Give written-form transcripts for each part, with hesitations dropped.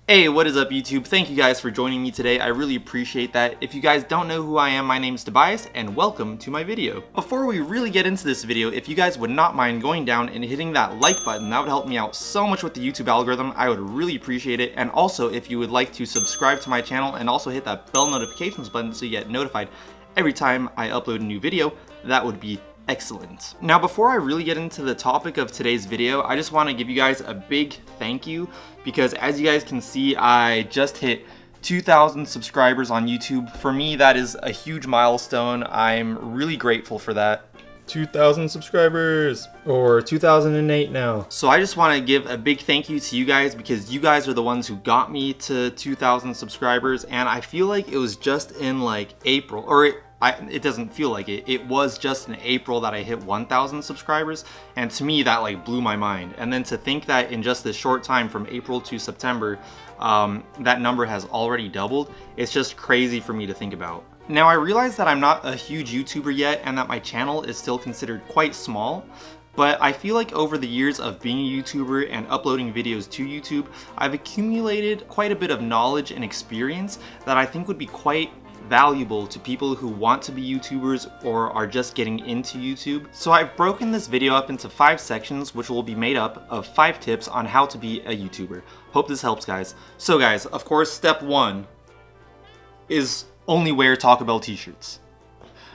Hey, what is up YouTube? Thank you guys for joining me today. I really appreciate that. If you guys don't know who I am, my name is Tobias and welcome to my video. Before we really get into this video, if you guys would not mind going down and hitting that like button, that would help me out so much with the YouTube algorithm. I would really appreciate it. And also if you would like to subscribe to my channel and also hit that bell notifications button so you get notified every time I upload a new video, that would be excellent. Now before I really get into the topic of today's video, I just want to give you guys a big thank you because as you guys can see, I just hit 2,000 subscribers on YouTube. For me, that is a huge milestone. I'm really grateful for that. 2,000 subscribers, or 2008 now. So I just want to give a big thank you to you guys because you guys are the ones who got me to 2,000 subscribers, and I feel like it was just in like April, or it doesn't feel like it. It was just in April that I hit 1,000 subscribers, and to me that like blew my mind. And then to think that in just this short time from April to September, that number has already doubled, it's just crazy for me to think about. Now I realize that I'm not a huge YouTuber yet and that my channel is still considered quite small, but I feel like over the years of being a YouTuber and uploading videos to YouTube, I've accumulated quite a bit of knowledge and experience that I think would be quite valuable to people who want to be YouTubers or are just getting into YouTube. So I've broken this video up into 5 sections which will be made up of 5 tips on how to be a YouTuber. Hope this helps, guys. So guys, of course, step 1 is only wear Taco Bell t-shirts.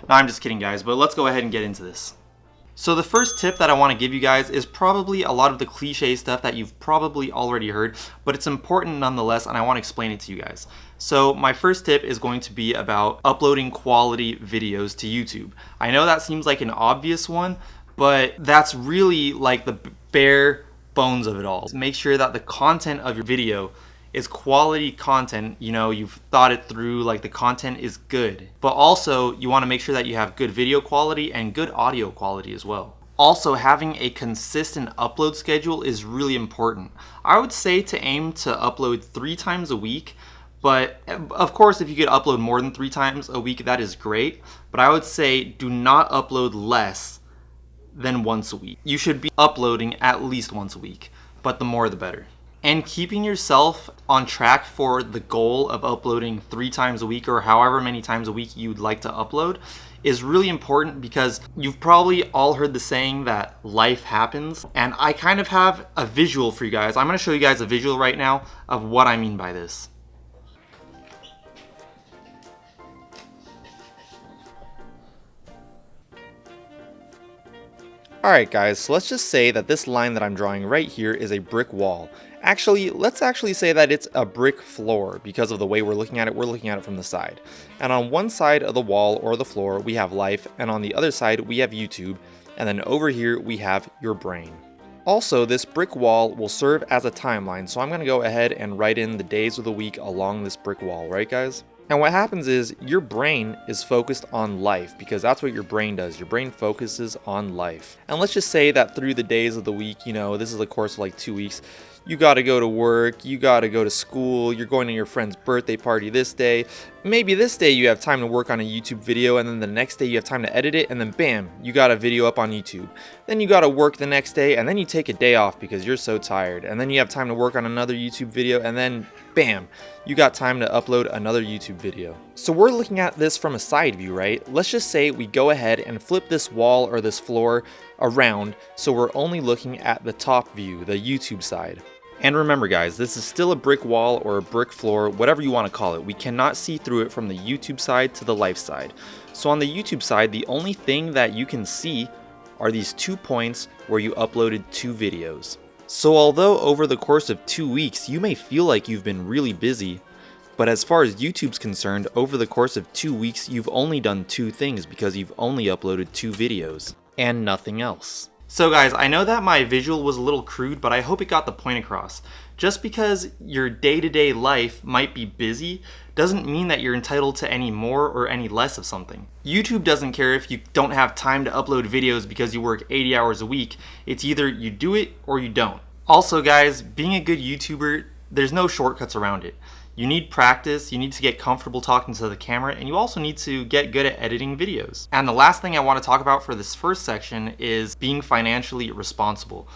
No, I'm just kidding guys, but let's go ahead and get into this. So the first tip that I want to give you guys is probably a lot of the cliche stuff that you've probably already heard, but it's important nonetheless and I want to explain it to you guys. So my first tip is going to be about uploading quality videos to YouTube. I know that seems like an obvious one, but that's really like the bare bones of it all. Make sure that the content of your video is quality content, you know, you've thought it through, like the content is good. But also you want to make sure that you have good video quality and good audio quality as well. Also, having a consistent upload schedule is really important. I would say to aim to upload 3 times a week, but of course if you could upload more than 3 times a week, that is great. But I would say do not upload less than once a week. You should be uploading at least once a week, but the more the better. And keeping yourself on track for the goal of uploading 3 times a week or however many times a week you'd like to upload is really important because you've probably all heard the saying that life happens. And I kind of have a visual for you guys. I'm going to show you guys a visual right now of what I mean by this. Alright guys, so let's just say that this line that I'm drawing right here is a brick wall. Actually, let's actually say that it's a brick floor because of the way we're looking at it from the side. And on one side of the wall or the floor we have life, and on the other side we have YouTube, and then over here we have your brain. Also, this brick wall will serve as a timeline, so I'm going to go ahead and write in the days of the week along this brick wall, right guys? And what happens is your brain is focused on life because that's what your brain does. Your brain focuses on life. And let's just say that through the days of the week, you know, this is a course of like 2 weeks, you got to go to work, you got to go to school, you're going to your friend's birthday party this day. Maybe this day you have time to work on a YouTube video, and then the next day you have time to edit it, and then bam, you got a video up on YouTube. Then you got to work the next day, and then you take a day off because you're so tired, and then you have time to work on another YouTube video, and then bam, you got time to upload another YouTube video. So we're looking at this from a side view, right? Let's just say we go ahead and flip this wall or this floor around so we're only looking at the top view, the YouTube side. And remember guys, this is still a brick wall or a brick floor, whatever you want to call it. We cannot see through it from the YouTube side to the life side. So on the YouTube side, the only thing that you can see are these 2 points where you uploaded 2 videos. So although over the course of 2 weeks you may feel like you've been really busy, but as far as YouTube's concerned, over the course of 2 weeks you've only done 2 things because you've only uploaded 2 videos and nothing else. So guys, I know that my visual was a little crude, but I hope it got the point across. Just because your day-to-day life might be busy doesn't mean that you're entitled to any more or any less of something. YouTube doesn't care if you don't have time to upload videos because you work 80 hours a week. It's either you do it or you don't. Also guys, being a good YouTuber, there's no shortcuts around it. You need practice, you need to get comfortable talking to the camera, and you also need to get good at editing videos. And the last thing I want to talk about for this first section is being financially responsible.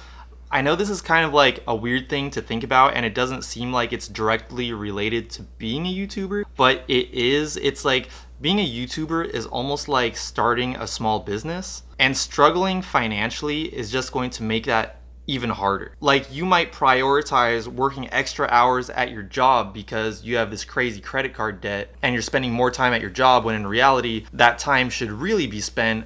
I know this is kind of like a weird thing to think about, and it doesn't seem like it's directly related to being a YouTuber, but it is. It's like being a YouTuber is almost like starting a small business, and struggling financially is just going to make that even harder. Like, you might prioritize working extra hours at your job because you have this crazy credit card debt and you're spending more time at your job, when in reality that time should really be spent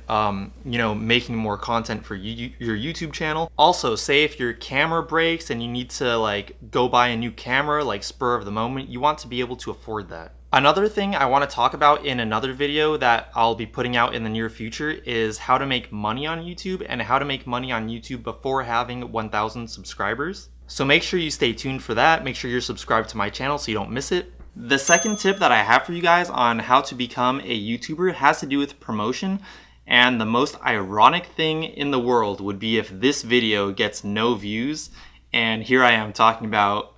making more content for your YouTube channel. Also, say if your camera breaks and you need to like go buy a new camera, like spur of the moment, you want to be able to afford that. Another thing I want to talk about in another video that I'll be putting out in the near future is how to make money on YouTube, and how to make money on YouTube before having 1,000 subscribers. So make sure you stay tuned for that. Make sure you're subscribed to my channel so you don't miss it. The second tip that I have for you guys on how to become a YouTuber has to do with promotion. And the most ironic thing in the world would be if this video gets no views, and here I am talking about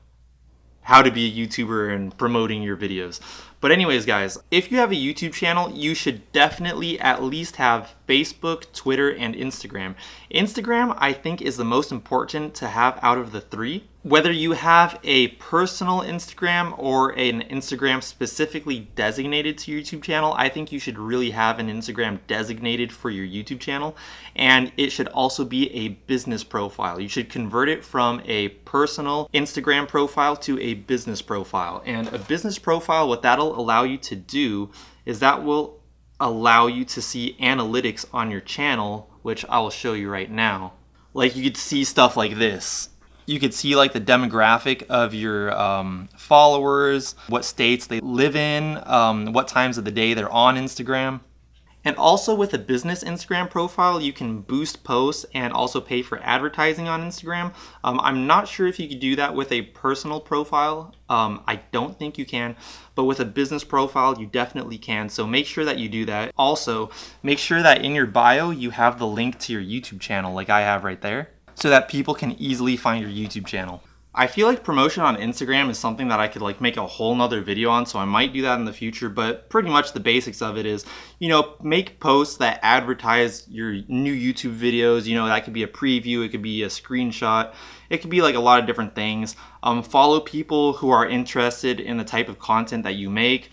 how to be a YouTuber and promoting your videos. But anyways, guys, if you have a YouTube channel, you should definitely at least have Facebook, Twitter, and Instagram. Instagram, I think, is the most important to have out of the three. Whether you have a personal Instagram or an Instagram specifically designated to your YouTube channel, I think you should really have an Instagram designated for your YouTube channel. And it should also be a business profile. You should convert it from a personal Instagram profile to a business profile. And a business profile, what that'll allow you to do is that will allow you to see analytics on your channel, which I will show you right now. Like, you could see stuff like this. You could see like the demographic of your followers, what states they live in, what times of the day they're on Instagram. And also with a business Instagram profile, you can boost posts and also pay for advertising on Instagram. I'm not sure if you could do that with a personal profile. I don't think you can, but with a business profile, you definitely can. So make sure that you do that. Also, make sure that in your bio, you have the link to your YouTube channel like I have right there, so that people can easily find your YouTube channel. I feel like promotion on Instagram is something that I could like make a whole nother video on, so I might do that in the future, but pretty much the basics of it is, make posts that advertise your new YouTube videos. That could be a preview, it could be a screenshot, it could be like a lot of different things. Follow people who are interested in the type of content that you make.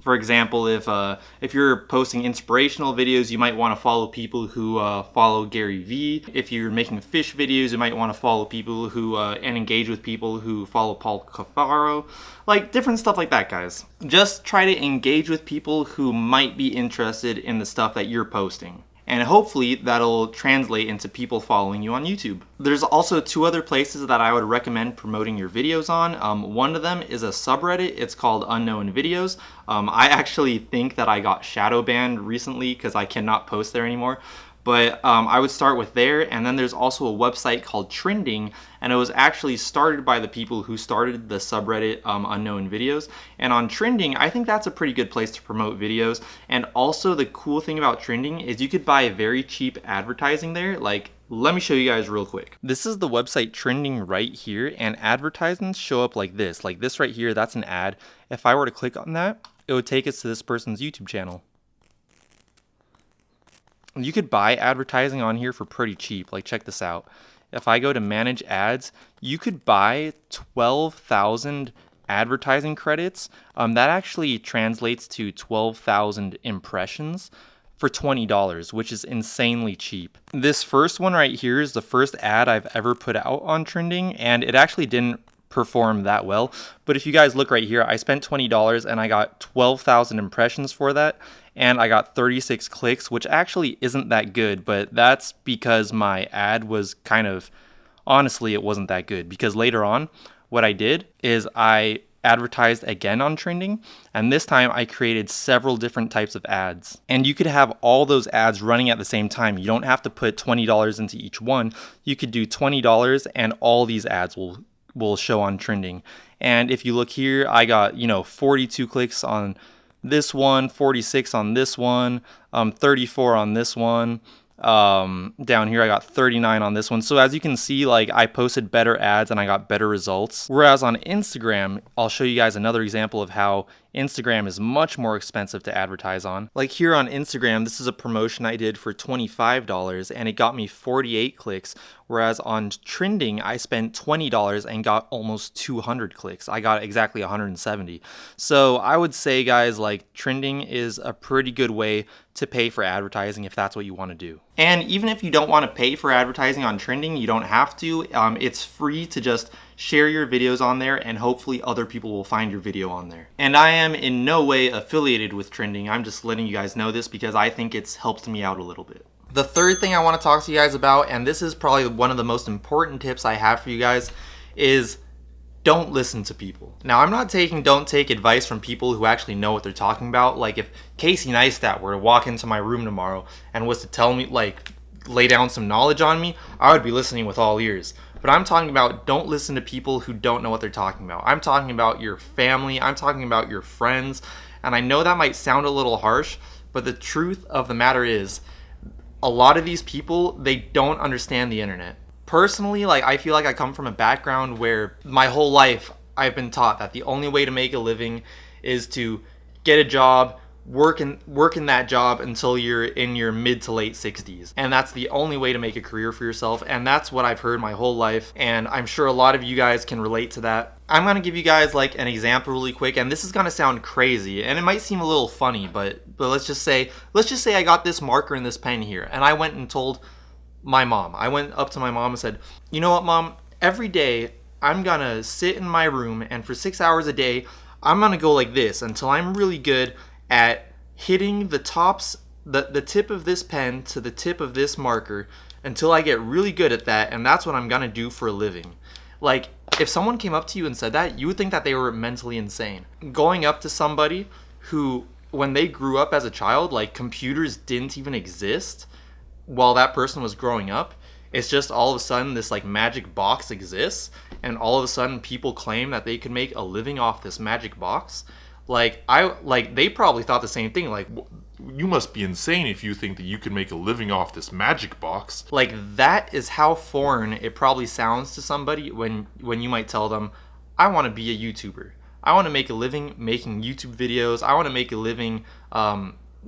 For example, if you're posting inspirational videos, you might want to follow people who follow Gary Vee. If you're making fish videos, you might want to follow people who and engage with people who follow Paul Cafaro. Like, different stuff like that, guys. Just try to engage with people who might be interested in the stuff that you're posting. And hopefully that'll translate into people following you on YouTube. There's also two other places that I would recommend promoting your videos on. One of them is a subreddit. It's called Unknown Videos. I actually think that I got shadow banned recently because I cannot post there anymore. But I would start with there, and then there's also a website called Trending, and it was actually started by the people who started the subreddit Unknown Videos. And on Trending, I think that's a pretty good place to promote videos. And also the cool thing about Trending is you could buy very cheap advertising there. Like, let me show you guys real quick. This is the website Trending right here, and advertisements show up like this. Like this right here, that's an ad. If I were to click on that, it would take us to this person's YouTube channel. You could buy advertising on here for pretty cheap. Like, check this out. If I go to manage ads, you could buy 12,000 advertising credits. That actually translates to 12,000 impressions for $20, which is insanely cheap. This first one right here is the first ad I've ever put out on Trending, and it actually didn't perform that well. But if you guys look right here, I spent $20 and I got 12,000 impressions for that. And I got 36 clicks, which actually isn't that good, but that's because my ad was honestly, it wasn't that good. Because later on, what I did is I advertised again on Trending, and this time I created several different types of ads. And you could have all those ads running at the same time. You don't have to put $20 into each one. You could do $20 and all these ads will show on Trending. And if you look here, I got 42 clicks on this one, 46 on this one, 34 on this one, Down here I got 39 on this one. So as you can see, like, I posted better ads and I got better results. Whereas on Instagram, I'll show you guys another example of how Instagram is much more expensive to advertise on. Like here on Instagram, this is a promotion I did for $25 and it got me 48 clicks. Whereas on trending, I spent $20 and got almost 200 clicks. I got exactly 170. So I would say, guys, like, trending is a pretty good way to pay for advertising if that's what you want to do. And even if you don't want to pay for advertising on trending, you don't have to. It's free to just share your videos on there and hopefully other people will find your video on there. And I am in no way affiliated with trending. I'm just letting you guys know this because I think it's helped me out a little bit. The third thing I want to talk to you guys about, and this is probably one of the most important tips I have for you guys, is don't listen to people. Now, I'm not don't take advice from people who actually know what they're talking about. Like if Casey Neistat were to walk into my room tomorrow and was to tell me, like, lay down some knowledge on me, I would be listening with all ears. But I'm talking about don't listen to people who don't know what they're talking about. I'm talking about your family. I'm talking about your friends. And I know that might sound a little harsh, but the truth of the matter is a lot of these people, they don't understand the internet. Personally, like, I feel like I come from a background where my whole life I've been taught that the only way to make a living is to get a job, work in that job until you're in your mid to late 60s. And that's the only way to make a career for yourself. And that's what I've heard my whole life. And I'm sure a lot of you guys can relate to that. I'm going to give you guys like an example really quick. And this is going to sound crazy and it might seem a little funny, but let's just say I got this marker and this pen here. And I went and told my mom. I went up to my mom and said, you know what, Mom? Every day I'm going to sit in my room and for 6 hours a day, I'm going to go like this until I'm really good at hitting the tip of this pen to the tip of this marker until I get really good at that, and that's what I'm gonna do for a living. Like, if someone came up to you and said that, you would think that they were mentally insane. Going up to somebody who, when they grew up as a child, like, computers didn't even exist while that person was growing up, it's just all of a sudden this like magic box exists, and all of a sudden people claim that they could make a living off this magic box. They probably thought the same thing. Like, you must be insane if you think that you can make a living off this magic box. Like, that is how foreign it probably sounds to somebody when you might tell them, I want to be a YouTuber. I want to make a living making YouTube videos. I want to make a living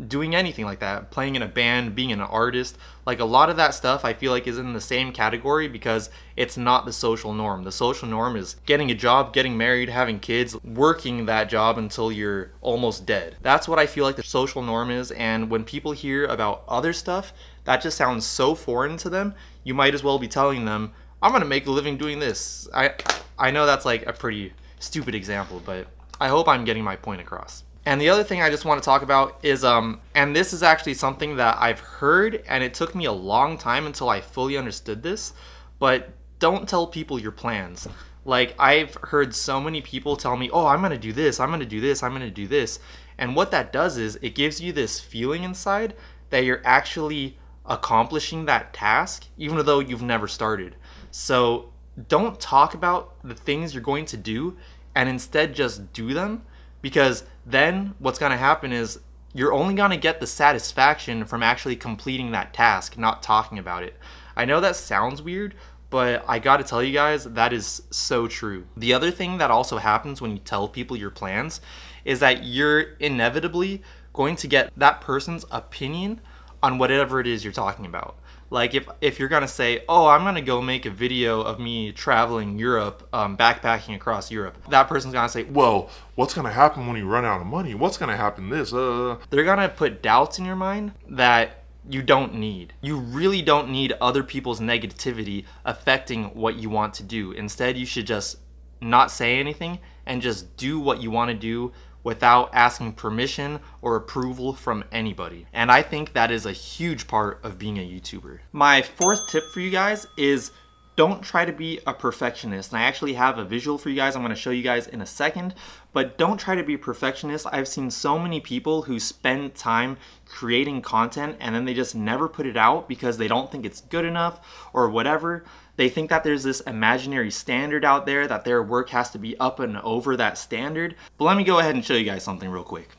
doing anything like that, playing in a band, being an artist. Like, a lot of that stuff I feel like is in the same category because it's not the social norm. The social norm is getting a job, getting married, having kids, working that job until you're almost dead. That's what I feel like the social norm is, and when people hear about other stuff that just sounds so foreign to them, you might as well be telling them, I'm gonna make a living doing this. I know that's like a pretty stupid example, but I hope I'm getting my point across. And the other thing I just want to talk about is, and this is actually something that I've heard, and it took me a long time until I fully understood this, but don't tell people your plans. Like, I've heard so many people tell me, oh, I'm going to do this, I'm going to do this, I'm going to do this. And what that does is it gives you this feeling inside that you're actually accomplishing that task, even though you've never started. So don't talk about the things you're going to do, and instead just do them. Because then what's going to happen is you're only going to get the satisfaction from actually completing that task, not talking about it. I know that sounds weird, but I got to tell you guys, that is so true. The other thing that also happens when you tell people your plans is that you're inevitably going to get that person's opinion on whatever it is you're talking about. Like, if you're gonna say, oh, I'm gonna go make a video of me traveling Europe, backpacking across Europe, that person's gonna say, well, what's gonna happen when you run out of money? What's gonna happen this? They're gonna put doubts in your mind that you don't need. You really don't need other people's negativity affecting what you want to do. Instead, you should just not say anything and just do what you want to do without asking permission or approval from anybody. And I think that is a huge part of being a YouTuber. My fourth tip for you guys is don't try to be a perfectionist. And I actually have a visual for you guys I'm going to show you guys in a second, but don't try to be a perfectionist. I've seen so many people who spend time creating content and then they just never put it out because they don't think it's good enough or whatever. They think that there's this imaginary standard out there, that their work has to be up and over that standard. But let me go ahead and show you guys something real quick.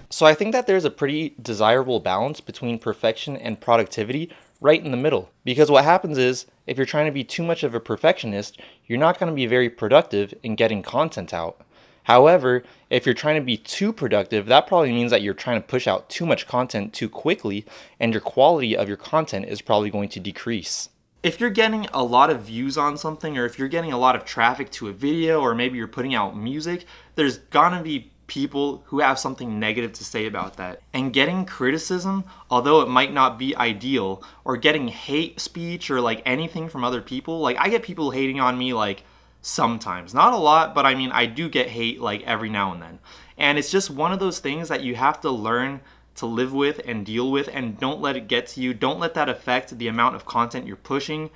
So I think that there's a pretty desirable balance between perfection and productivity right in the middle. Because what happens is, if you're trying to be too much of a perfectionist, you're not going to be very productive in getting content out. However, if you're trying to be too productive, that probably means that you're trying to push out too much content too quickly, and your quality of your content is probably going to decrease. If you're getting a lot of views on something, or if you're getting a lot of traffic to a video, or maybe you're putting out music, there's gonna be people who have something negative to say about that. And getting criticism, although it might not be ideal, or getting hate speech or like anything from other people, like I get people hating on me like sometimes, not a lot, but I mean I do get hate like every now and then. And it's just one of those things that you have to learn to live with and deal with, and don't let it get to you. Don't let that affect the amount of content you're pushing.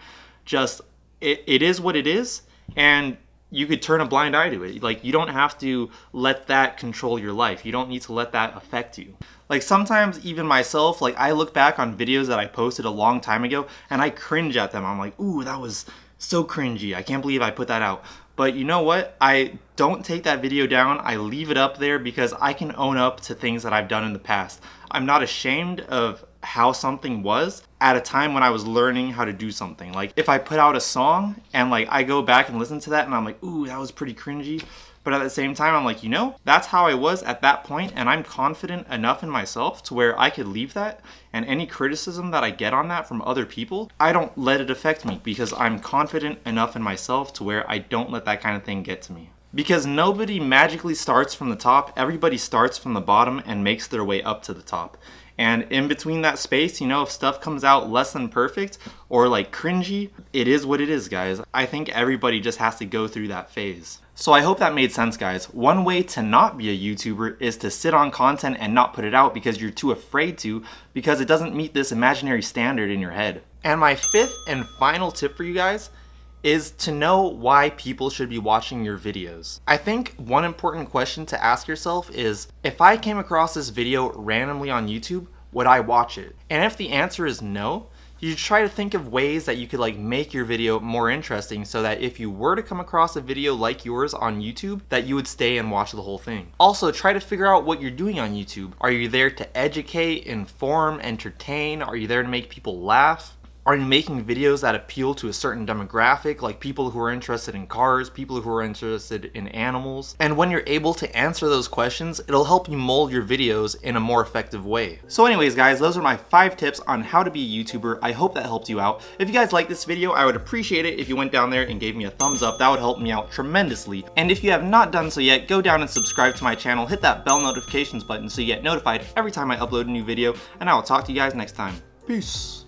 Just it is what it is, and you could turn a blind eye to it. Like, you don't have to let that control your life. You don't need to let that affect you. Like, sometimes even myself, like I look back on videos that I posted a long time ago and I cringe at them. I'm like, ooh, that was so cringy. I can't believe I put that out. But you know what? I don't take that video down. I leave it up there because I can own up to things that I've done in the past. I'm not ashamed of how something was at a time when I was learning how to do something. Like, if I put out a song and like I go back and listen to that and I'm like, ooh, that was pretty cringy. But at the same time, I'm like, you know, that's how I was at that point, and I'm confident enough in myself to where I could leave that, and any criticism that I get on that from other people, I don't let it affect me because I'm confident enough in myself to where I don't let that kind of thing get to me. Because nobody magically starts from the top, everybody starts from the bottom and makes their way up to the top. And in between that space, you know, if stuff comes out less than perfect or like cringy, it is what it is, guys. I think everybody just has to go through that phase. So I hope that made sense, guys. One way to not be a YouTuber is to sit on content and not put it out because you're too afraid to, because it doesn't meet this imaginary standard in your head. And my fifth and final tip for you guys is to know why people should be watching your videos. I think one important question to ask yourself is, if I came across this video randomly on YouTube, would I watch it? And if the answer is no, you should try to think of ways that you could like make your video more interesting so that if you were to come across a video like yours on YouTube, that you would stay and watch the whole thing. Also, try to figure out what you're doing on YouTube. Are you there to educate, inform, entertain? Are you there to make people laugh? Are you making videos that appeal to a certain demographic, like people who are interested in cars, people who are interested in animals? And when you're able to answer those questions, it'll help you mold your videos in a more effective way. So anyways, guys, those are my 5 tips on how to be a YouTuber. I hope that helped you out. If you guys like this video, I would appreciate it if you went down there and gave me a thumbs up. That would help me out tremendously. And if you have not done so yet, go down and subscribe to my channel. Hit that bell notifications button so you get notified every time I upload a new video. And I will talk to you guys next time. Peace.